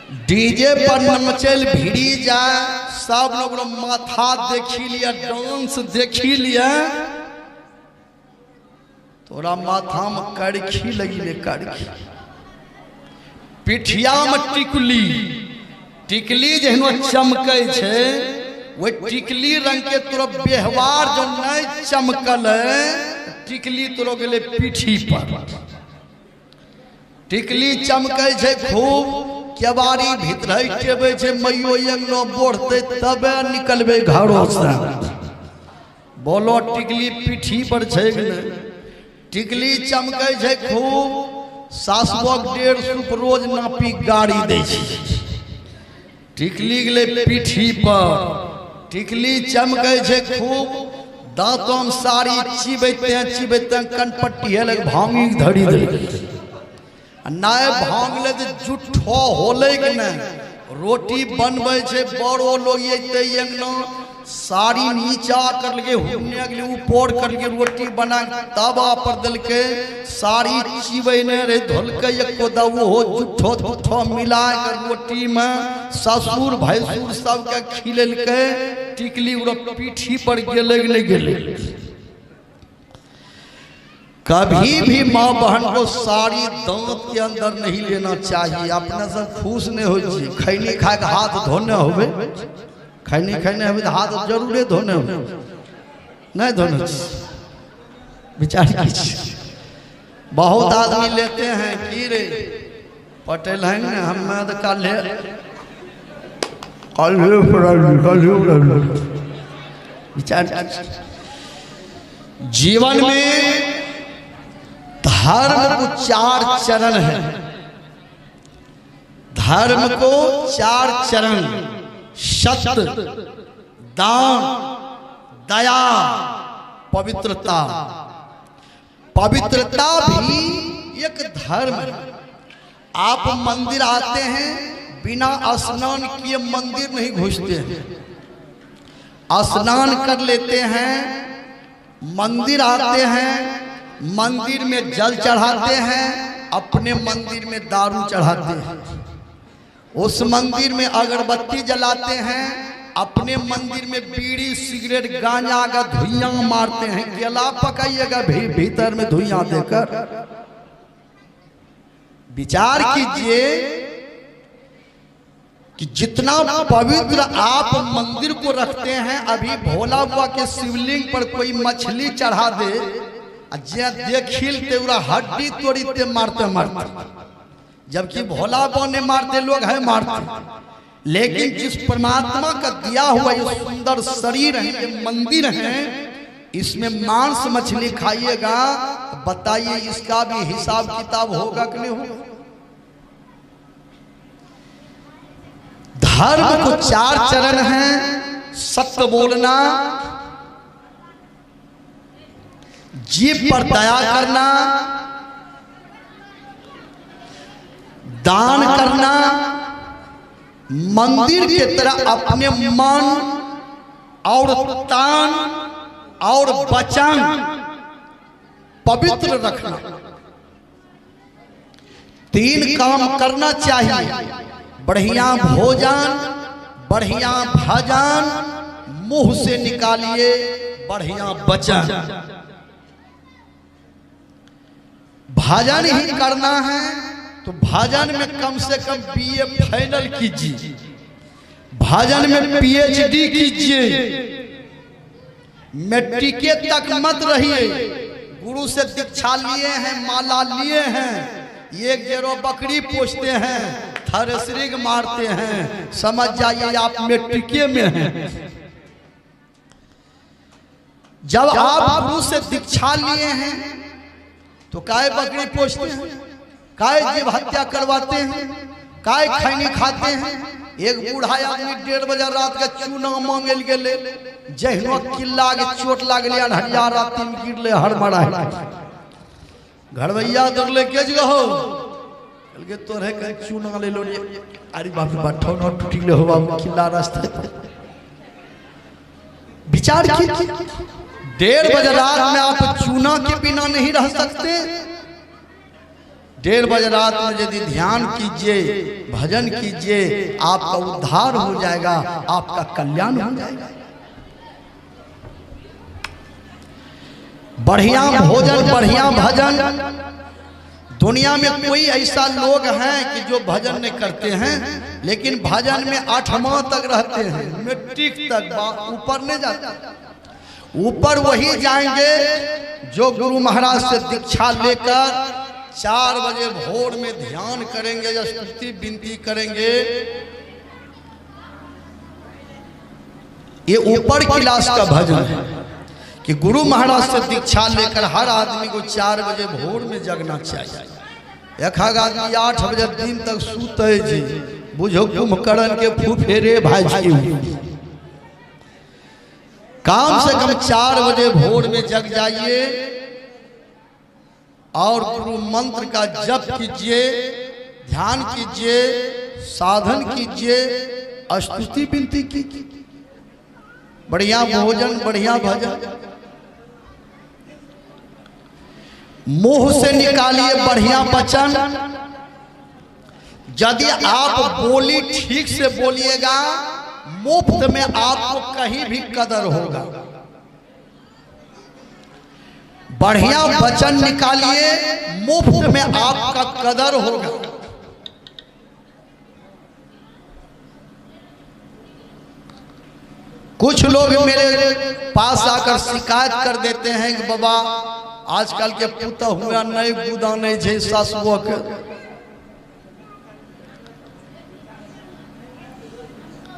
DJ पर नचल भिड़ी जाए, सब लोग माथा देखी लिया, डांस देखी लिया, तोरा माथा में कड़खी लगी ले, कड़खी पिठिया में टिकली, टिकली जहनो चमकै छे वो टिकली रंग के तोरा व्यवहार जो नहीं चमकल है, टिकली तोरो गेले पीठी पर, टिकली चमकै छे खूब, केवाड़ी भीतर टेबे छे, मैयो अंगनो बोढ़ते तबे निकलबे घरों से। बोलो टिकली पीठी पर छे कि नहीं? टिकली चमकै छे खूब, सासुक 150 रोज नापी गाड़ी दे छे, टिकली गेले पीठी पर, टिकली चमकै छे खूब, दांतों में साड़ी चिबैते कनपट्टी लग भांगी धड़ी दे, नाय भांग ले तो जुठो होले कि नहीं। रोटी बनबै छे बड़ो लोग ये अंगना, साड़ी नीचा कर लगे, हुने के ऊपर कर लगे, रोटी बना तवा पर दल के, साड़ी चिबै ने रे धोल के एको दवो हो जुठो जुठो मिला कर रोटी में ससुर भैंसुर सब के खिलल के, टिकली उरो पीठी पर गेले नहीं गेले। कभी भी माँ बहन को साड़ी दांत के अंदर नहीं लेना चाहिए, अपने से खुश नहीं हो। खैनी खा के हाथ धोने होवे, खैनी खैने होवे तो हाथ जरूर धोने हो, नहीं धोने विचार कीजिए। बहुत आदमी लेते हैं कि रे पटेल है ना, हम तो विचार। जीवन में धर्म को 4 चरण है, धर्म को 4 चरण, सत्य, दान, दया, पवित्रता। पवित्रता भी एक धर्म है। आप मंदिर आते हैं, बिना स्नान किए मंदिर नहीं घुसते हैं, स्नान कर लेते हैं, मंदिर आते हैं, मंदिर में जल चढ़ाते हैं, अपने मंदिर में दारू चढ़ाते हैं, उस मंदिर में अगरबत्ती जलाते हैं, अपने मंदिर में बीड़ी सिगरेट गांजा का धुइयां मारते हैं। केला पकाइएगा भीतर में धुइयां देकर। विचार कीजिए कि जितना पवित्र आप मंदिर को रखते हैं, अभी भोला बाबा के शिवलिंग पर कोई मछली चढ़ा दे, देखिलते हड्डी तोड़ते मारते मारते, जबकि भोला बाबा ने मारते लोग है मारते। लेकिन जिस परमात्मा का दिया हुआ ये सुंदर शरीर है, ये मंदिर है, इसमें मांस मछली खाइएगा, बताइए इसका भी हिसाब किताब होगा कि नहीं होगा? धर्म को 4 चरण हैं, सत्य बोलना, जीव पर दया करना, दान करना, मंदिर के तरह अपने मन और तन और वचन पवित्र रखना। 3 काम करना चाहिए, बढ़िया भोजन, बढ़िया भजन, मुंह से निकालिए बढ़िया वचन। भजन ही करना है तो भजन में कम से कम BA फाइनल कीजिए, भजन में PhD कीजिए, मैट्रिक तक मत रहिए। गुरु से दीक्षा लिए हैं, माला लिए हैं, 1 गेरो बकरी पोछते हैं, थ्रेसरिंग मारते हैं, समझ जाइए आप मैट्रिक में हैं। जब आप गुरु से दीक्षा लिए हैं तो काय बकरी पोछते हैं, काय जीव हत्या करवाते हैं, काय खैनी खाते हैं। एक बूढ़ा आदमी 1:30 बजे रात के चूना मांगे गेले, जहनो किल्ला के चोट लागले, अनहरिया रात में गिरले, हड़मड़ा घरवैया दौड़ले के जगह के तोरे के चूना ले लो, अरे बाप रे बाप ठोनो टूटिले हो बाबू किल्ला रास्ते। विचार कीजिए, 1:30 बजे रात में आप चूना के बिना नहीं रह सकते। 1:30 बजे रात में यदि ध्यान कीजिए, भजन कीजिए, आपका उद्धार हो जाएगा, आपका कल्याण हो जाएगा। बढ़िया भोजन, बढ़िया भजन। दुनिया में कोई ऐसा लोग हैं कि जो भजन नहीं करते हैं, लेकिन भजन में 8वां तक रहते हैं, मैट्रिक तक, ऊपर नहीं जाते। ऊपर वही जाएंगे जो गुरु महाराज से दीक्षा लेकर 4 बजे भोर में ध्यान करेंगे या स्तुति विनती करेंगे। ये ऊपर क्लास का भजन है कि गुरु महाराज से दीक्षा लेकर हर आदमी को 4 बजे भोर में जगना चाहिए। एक आदमी 8 बजे दिन तक सूते जी, बुझो कुंभकर्ण के फुफेरे भाई। कम से कम 4 बजे भोर में जग जाइए और गुरु मंत्र का जप कीजिए, ध्यान कीजिए, साधन कीजिए, स्तुति विनती कीजिए, बढ़िया भोजन, बढ़िया भजन। मुंह से निकालिए बढ़िया वचन। यदि आप बोली ठीक से बोलिएगा, मुफ्त में आपको कहीं भी कदर होगा। बढ़िया वचन निकालिए, मुफ्त में आपका कदर होगा। कुछ लोग मेरे पास आकर शिकायत कर देते हैं कि बाबा आजकल के पुता हुआ नहीं बुदा नहीं जे सासुआ के।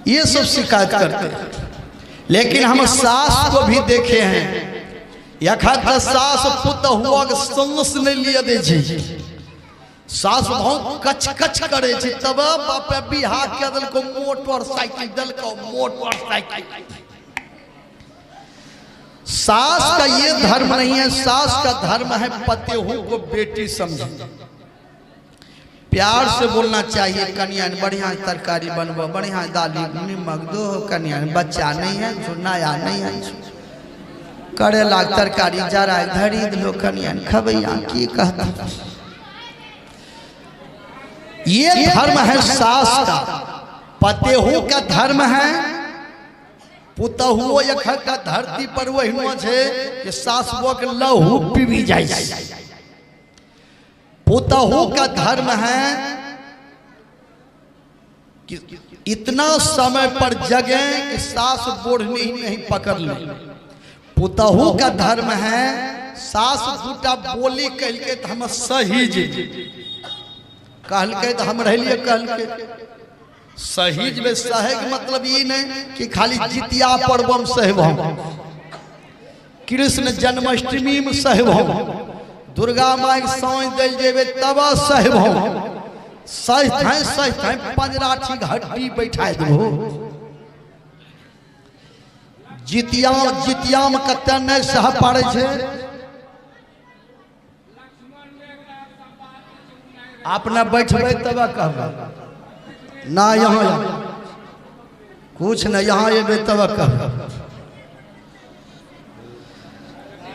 ये सब शिकायत करते हैं, लेकिन हम सास को भी देखे हैं। यखा सास पुत हुआ के समस नहीं लिया दे जी, सास बहुत कच कच करे छी, तब बापे बिहा के दल को मोटरसाइकिल दल को मोटरसाइकिल। सास का ये धर्म नहीं है, सास का धर्म है पतिहू को बेटी समझे, प्यार से बोलना चाहिए। कन्या बढ़िया तरकारी बनवा, बढ़िया दाली निमक दो, कन्या बच्चा नहीं है, नया नहीं है, करेला तरकारी जरा धरी दो, कन्या खबैया की कहता। ये धर्म है सास का। पतिहू का धर्म है पुतहुओ यखा धरती पर वही है कि सासुओ के लहू पीवी जाए। पुतहू का धर्म है कि इतना समय पर जगे कि सास बोढ़नी ही नहीं पकड़ ले। पुतहू का धर्म है सास दूटा बोली कह के तो हम सही जी कहल के तो हम रहिए कहल के सहीज में सहे के मतलब ये नहीं कि खाली जितिया पर्व में सहब, कृष्ण जन्माष्टमी में सहब, दुर्गा माई साँझ दिल जेबे तब सहब, सही पंजराठी घट्टी बैठा दो। जितिया में कते नहीं सह पारे छे। अपना बैठबे तब कहब ना, यहाँ कुछ न, यहाँ ये तब कह।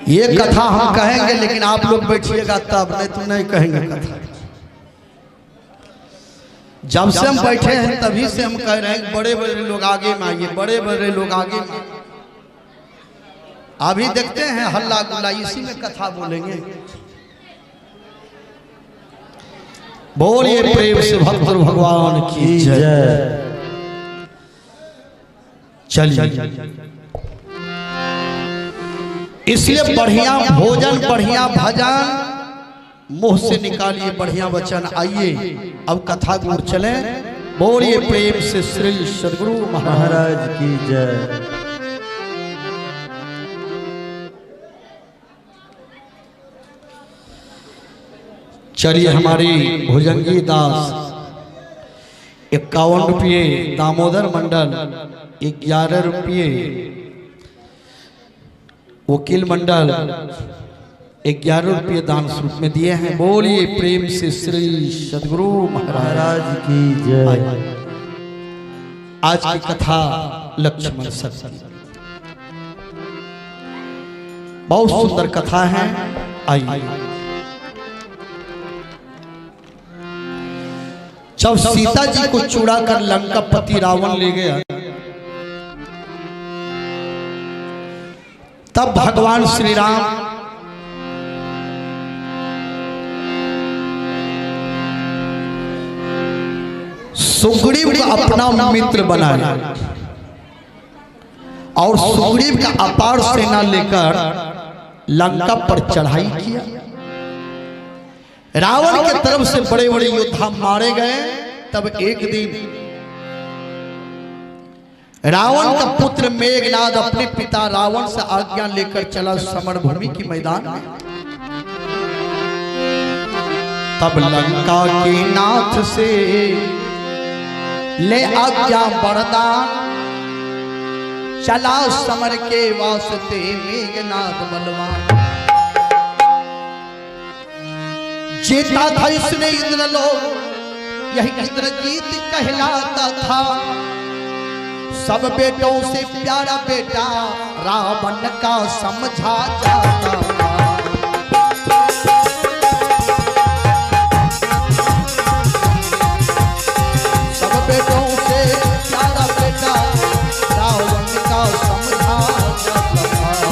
ये कथा हम कहेंगे लेकिन आप लोग बैठिएगा तब, नहीं तो नहीं कहेंगे कथा। जब से हम बैठे हैं तभी से हम कह रहे हैं बड़े बड़े लोग आगे में आइए, बड़े बड़े लोग आगे में। अभी देखते हैं हल्ला गुल्ला, इसी में कथा बोलेंगे। बोलिए प्रेम से भक्त भगवान की जय। चलिए, इसलिए बढ़िया भोजन, बढ़िया भजन, मुंह से निकालिए बढ़िया वचन। आइए अब कथा गुर चले। बोलिए प्रेम से श्री सदगुरु महाराज की जय। चलिए, हमारी भुजंगी दास 51 रुपये, दामोदर मंडल 11 रुपये, वकील मंडल 11 रुपये दान स्वरूप में दिए हैं। बोलिए प्रेम से श्री सदगुरु महाराज की जय। आज की कथा लक्ष्मण सत्य, बहुत सुंदर कथा है। आइए जब सीता जी को चुरा कर लंका पति रावण ले गया, तब भगवान श्री राम सुग्रीव को अपना मित्र बनाया और सुग्रीव का अपार सेना लेकर लंका पर चढ़ाई किया। रावण के तरफ से बड़े बड़े योद्धा मारे गए। तब एक दिन रावण का पुत्र मेघनाद अपने पिता रावण से आज्ञा लेकर चला समर भूमि के मैदान में। तब लंका के नाथ से ले आज्ञा वरदान, चला समर के वास्ते मेघनाद बलवान। जीता था इसने इंद्रलोक, यही इंद्रजीत कहलाता था। सब बेटों से प्यारा बेटा रावण का समझा जाता था। सब बेटों से प्यारा बेटा रावण का समझा जाता था।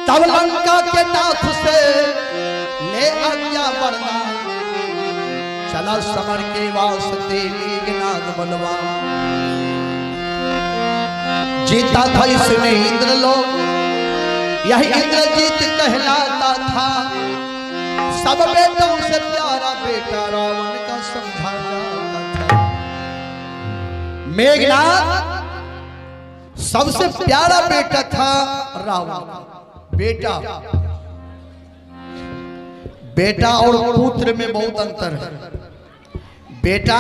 तब लंका के नाथ से ले आज्ञा वरदान, चला समर के वास्ते मेघनाद बलवान। जीता था इसने इंद्रलोक, यही इंद्रजीत कहलाता था। सब बेटों से प्यारा बेटा रावण का समझा जाता था। मेघनाद सबसे प्यारा बेटा था रावण। बेटा और पुत्र में बहुत अंतर है। बेटा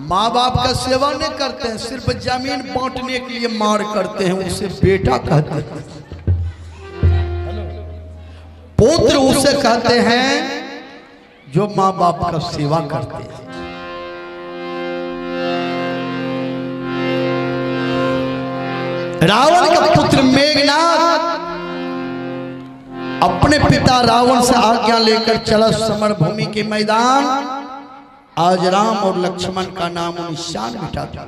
माँ बाप का सेवा नहीं करते हैं, सिर्फ जमीन बांटने के लिए मार करते हैं, उसे बेटा कहते हैं। पुत्र उसे कहते हैं जो माँ बाप का सेवा करते हैं। रावण का पुत्र मेघनाद अपने पिता रावण से आज्ञा लेकर चला समर भूमि के मैदान। आज राम और लक्ष्मण का नाम निशान मिटा दिया।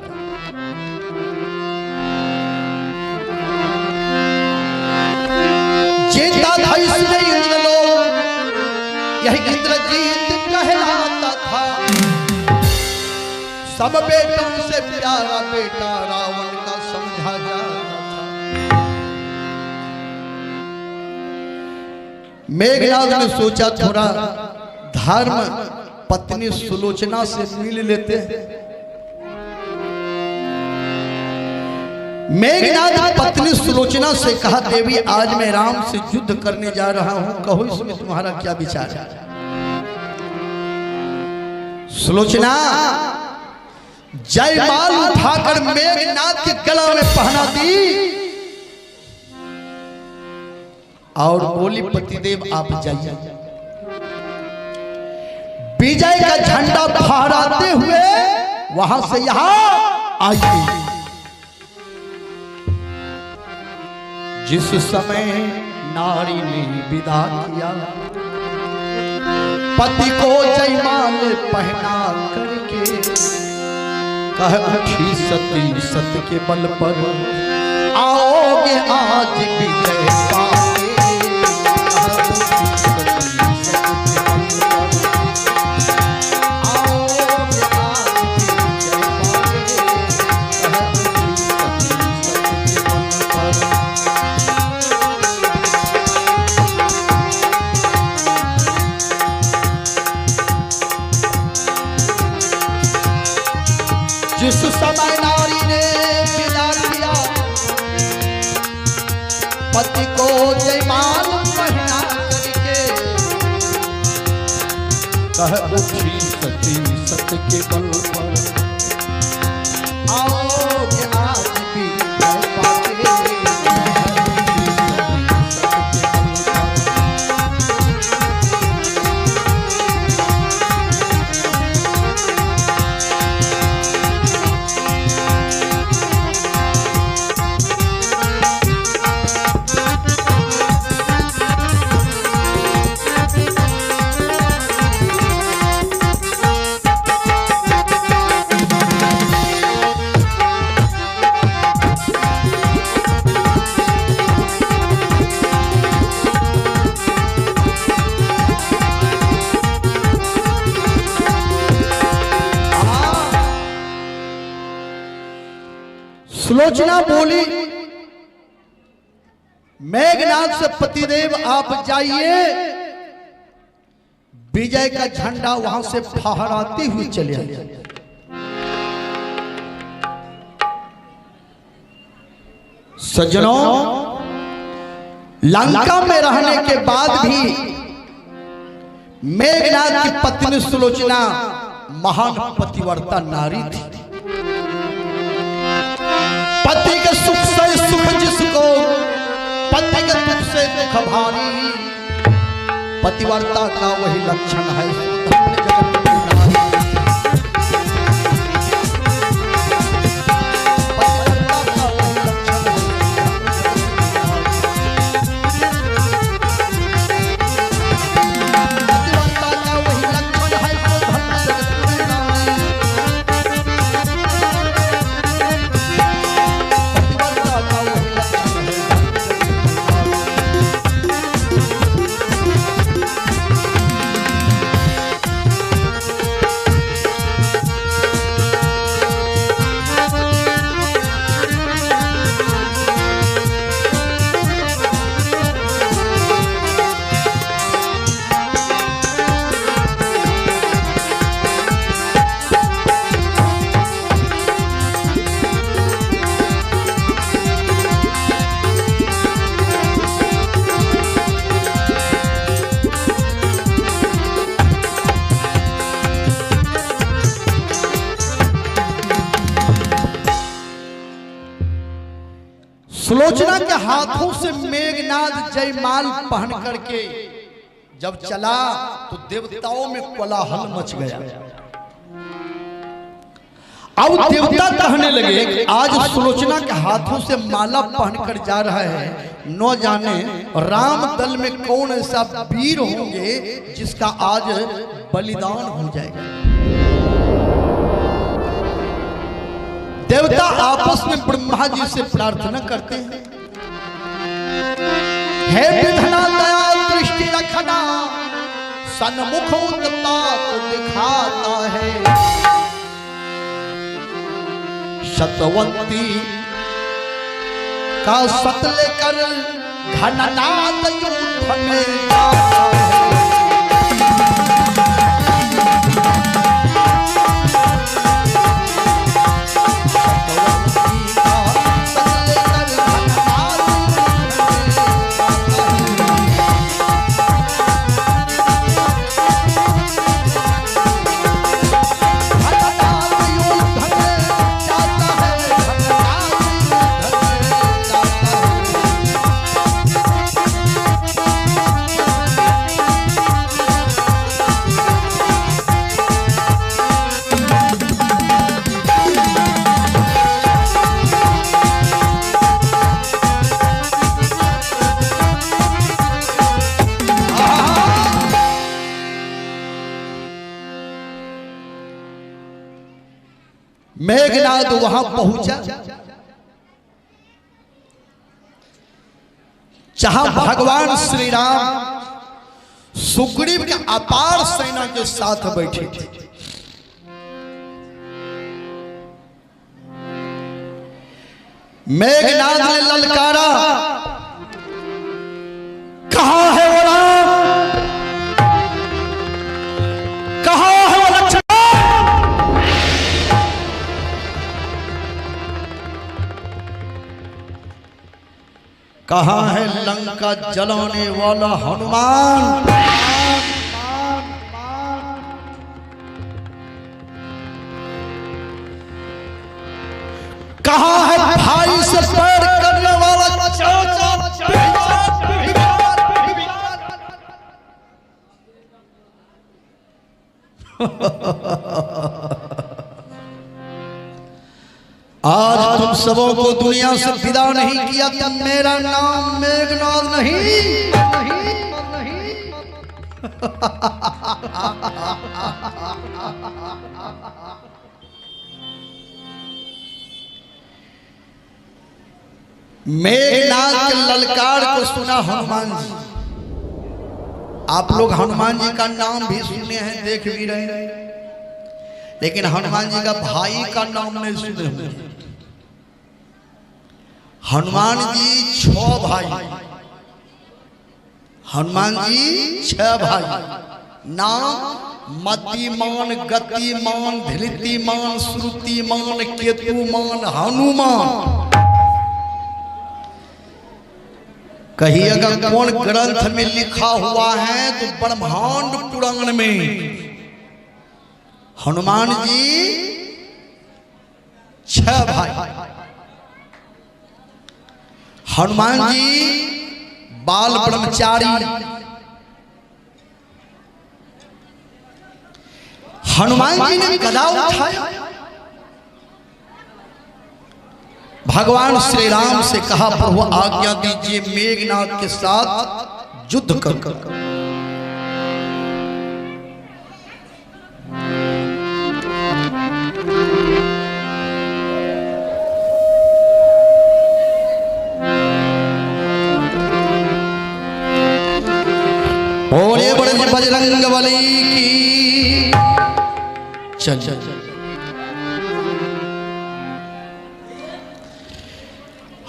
जीता था इसने इंद्रलोक, यही इंद्रजीत कहलाता था। सब बेटों से प्यारा बेटा रावण का समझा जाता था। मेघनाद ने सोचा थोड़ा धर्म पत्नी सुलोचना से मिल लेते हैं। मेघनाद पत्नी सुलोचना से कहा, देवी आज मैं राम से युद्ध करने जा रहा हूं, कहो इसमें तुम्हारा क्या विचार है। सुलोचना जयमाल उठाकर मेघनाद के गला में पहना दी और बोली, पतिदेव आप जाइए। विजय का झंडा फहराते हुए वहां से यहां आइए। जिस समय नारी ने विदा किया, पति को जयमाल पहना करके कह उठी सती सत्य के बल पर आओगे आज विजय पाके। पति को जयमाल पहना करके कह उठी सती सत्य के बल पर आओगे आज भी सुलोचना बोली, मेघनाद से पतिदेव आप जाइए, विजय का झंडा वहां से फहराती हुई चले आए। सज्जनों, लंका में रहने के बाद भी मेघनाद की पत्नी सुलोचना महान पतिव्रता नारी थी। पति के सुख से सुख जिसको, पति के दुख से दुख भारी, पतिव्रता का वही लक्षण है जगत की नारी। पतिव्रता का वही लक्षण है। पतिव्रता का वही लक्षण है जगत की नारी। सुलोचना के हाथों से मेघनाद जयमाल पहन करके जब चला तो देवताओं में कोलाहल मच गया। अब देवता कहने लगे आज सुलोचना के हाथों से माला पहनकर जा रहा है, न जाने राम दल में कौन ऐसा वीर होंगे जिसका आज बलिदान हो जाएगा। देवता आपस में ब्रह्मा जी से प्रार्थना करते हैं, हे विधना दया दृष्टि रखना, सन्मुख उत्पात दिखाता है। शतवंती का सत लेकर घननाद युद्ध में जाता है। मेघनाद वहां पहुंचा जहां भगवान श्री राम सुग्रीव के अपार सेना के साथ बैठे थे। मेघनाद ने ललकारा, कहां है वो राम, कहां है वो लक्ष्मण। कहाँ है लंका जलाने वाला हनुमान? कहाँ है भाई से पैर करने वाला चाचा? आज तुम सबों को दुनिया से विदा नहीं किया तब मेरा नाम मेघनाद नहीं। मेघनाद के ललकार को सुना हनुमान जी। आप लोग हनुमान जी का नाम भी सुने हैं, देख भी रहे हैं, लेकिन हनुमान जी का भाई का नाम नहीं सुने हुए। हनुमान जी 6 भाई, हनुमान जी 6 भाई। नाम मतिमान, गतिमान, धृतिमान, श्रुतिमान, केतुमान, हनुमान। कहीं अगर कौन ग्रंथ में लिखा हुआ है तो ब्रह्मांड पुराण में हनुमान जी 6 भाई। हनुमान जी बाल ब्रह्मचारी। हनुमान जी ने गदा उठाया, भगवान श्री राम से कहा प्रभु आज्ञा दीजिए मेघनाद के साथ युद्ध कर। बोले बड़े बजरंग बली की। चल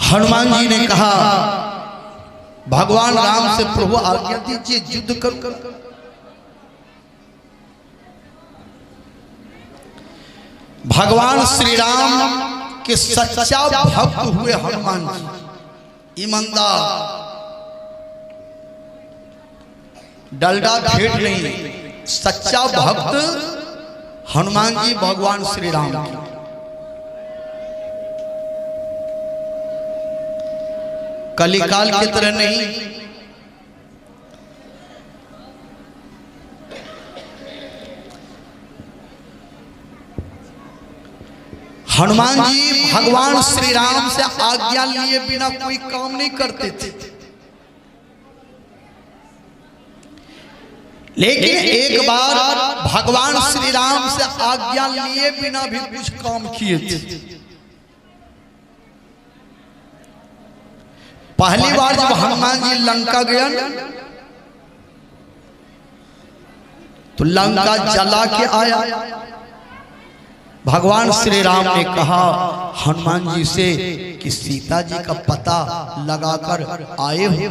हनुमान जी ने कहा भगवान राम से प्रभु आज्ञा दीजिए युद्ध करो। भगवान श्री राम के सच्चा भक्त हुए हनुमान जी, ईमानदार, डलडा भेंट नहीं, सच्चा भक्त हनुमान जी भगवान श्री राम के। कलिकाल की तरह नहीं, हनुमान जी भगवान श्री राम से आज्ञा लिए बिना कोई काम नहीं करते थे। लेकिन एक बार भगवान श्री राम से आज्ञा लिए बिना भी कुछ काम किए थे। पहली बार जब हनुमान जी लंका गया तो लंका जला के आया। भगवान श्री राम ने कहा हनुमान जी से कि सीता जी का पता लगाकर आए हो।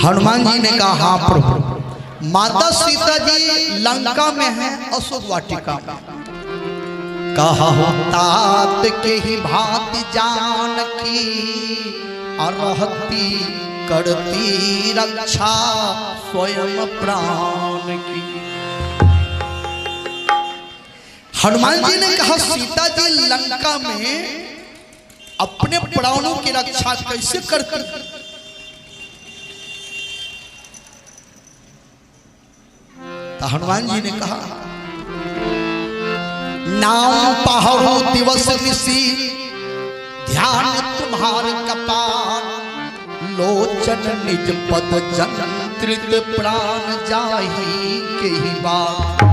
हनुमान जी ने कहा हाँ प्रभु, माता सीता जी लंका में है अशोक वाटिका में। कहा तात के ही भांति जानकी रहती करती रक्षा स्वयं प्राण की। हनुमान जी ने कहा सीता जी लंका में अपने प्राणों की रक्षा कैसे करती? तो हनुमान जी ने कहा नाम पहरो दिवस निशी ध्यान तुम्हार कपाल, लोचन निज पद जंत्रित प्राण जाही के ही बात।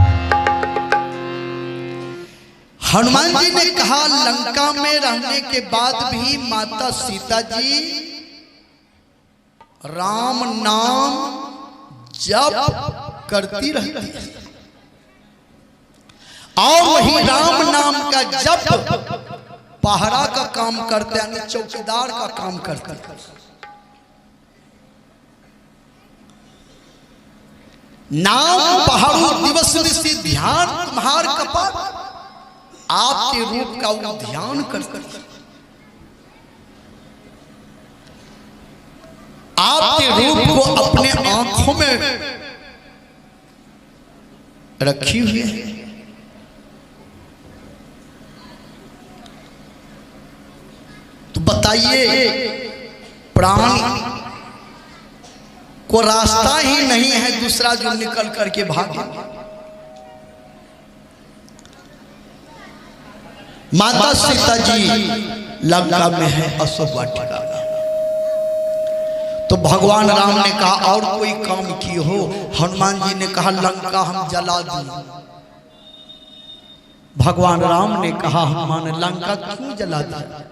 हनुमान जी ने कहा लंका में रहने के बाद भी माता सीता जी राम नाम जप करती रहती है और वही राम नाम का जप पहरा का काम करते हैं, चौकीदार का काम करते हैं। नाम पहाड़ो दिवस निशी ध्यान तुम्हार कपाल, आपके रूप का वो ध्यान करती है, आपके रूप को अपने आंखों में रखी हुई है। तो बताइए, प्राण को रास्ता ही नहीं है दूसरा जो निकल करके भागे। माता सीता जी लंका में है अशोक वाटिका। तो भगवान राम ने कहा और कोई काम की हो। हनुमान जी ने कहा लंका हम जला दी। भगवान राम ने कहा हनुमान लंका क्यों जला दिया?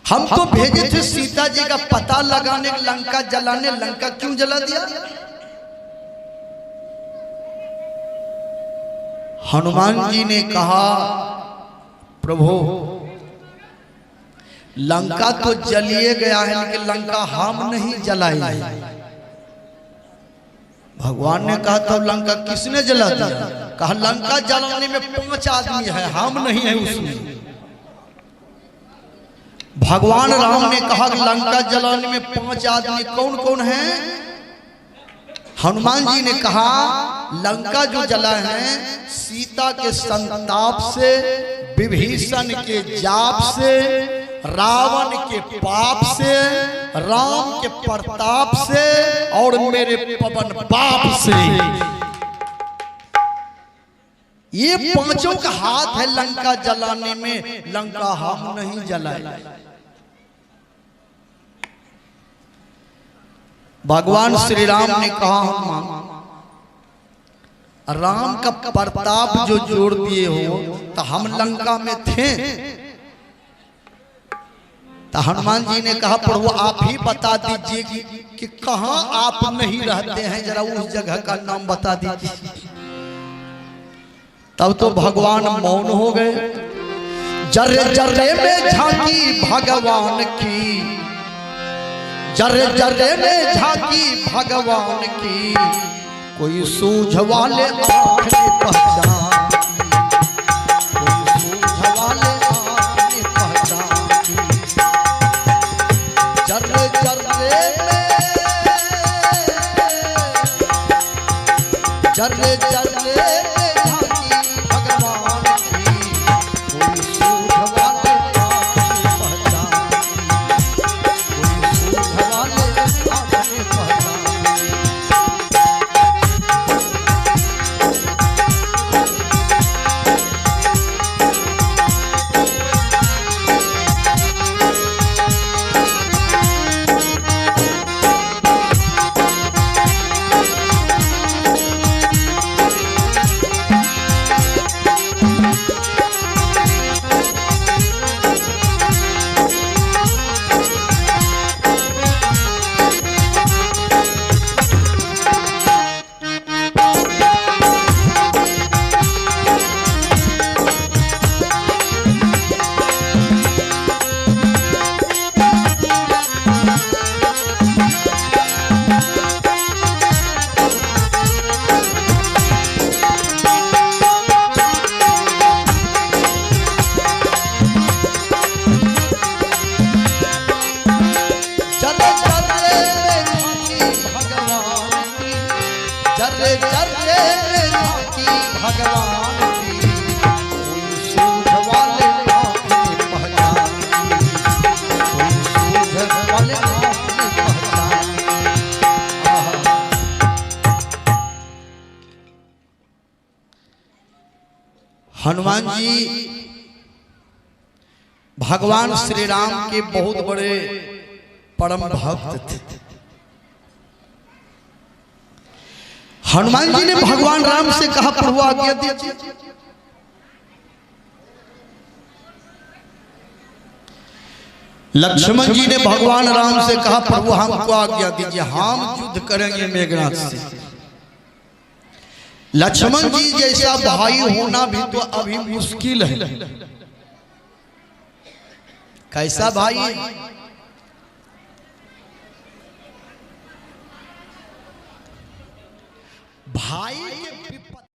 हम तो भेजे थे सीता जी का पता लगाने, लंका जलाने, लंका क्यों जला दिया? हनुमान जी ने कहा प्रभु लंका तो जलिए गया है, लेकिन लंका हम नहीं जलाए। भगवान ने कहा तब लंका किसने जला दिया? कहा लंका जलाने में 5 आदमी है, हम नहीं है उसमें। भगवान राम ने कहा लंका जलाने में 5 आदमी कौन कौन है? हनुमान जी ने कहा लंका जो जला है सीता के संताप से, विभीषण के जाप से, रावण के पाप से, राम के प्रताप से और मेरे पवन पाप से। ये 5 का हाथ है लंका जलाने में, लंका हम नहीं जलाए। भगवान श्री राम ने कहा हनुमान राम का प्रताप जो जोड़ दिए हो तो हम लंका में थे। तो हनुमान जी ने कहा प्रभु आप ही बता दीजिए कि कहां आप नहीं रहते हैं, जरा उस जगह का नाम बता दीजिए। तब तो भगवान मौन हो गए। जर्रे जर्रे में झांकी भगवान की, जर्रे जर्रे में झांकी भगवान की, कोई सूझ वाले आँख ने पहचान, कोई सूझ वाले आँख ने पहचान। जर्रे जर्रे में, जर्रे जर्रे में झांकी भगवान की, कोई सूझ वाले आँख ने पहचान, कोई सूझ वाले आँख ने पहचान। हनुमान जी भगवान श्री राम के बहुत बड़े परम भक्त थे। हनुमान जी ने भगवान राम से कहा प्रभु आज्ञा दीजिए। लक्ष्मण जी ने भगवान राम से कहा प्रभु हमको आज्ञा दीजिए, हम युद्ध करेंगे मेघनाथ से। लक्ष्मण जी जैसा भाई होना भी तो अभी मुश्किल है। कैसा भाई? भाई के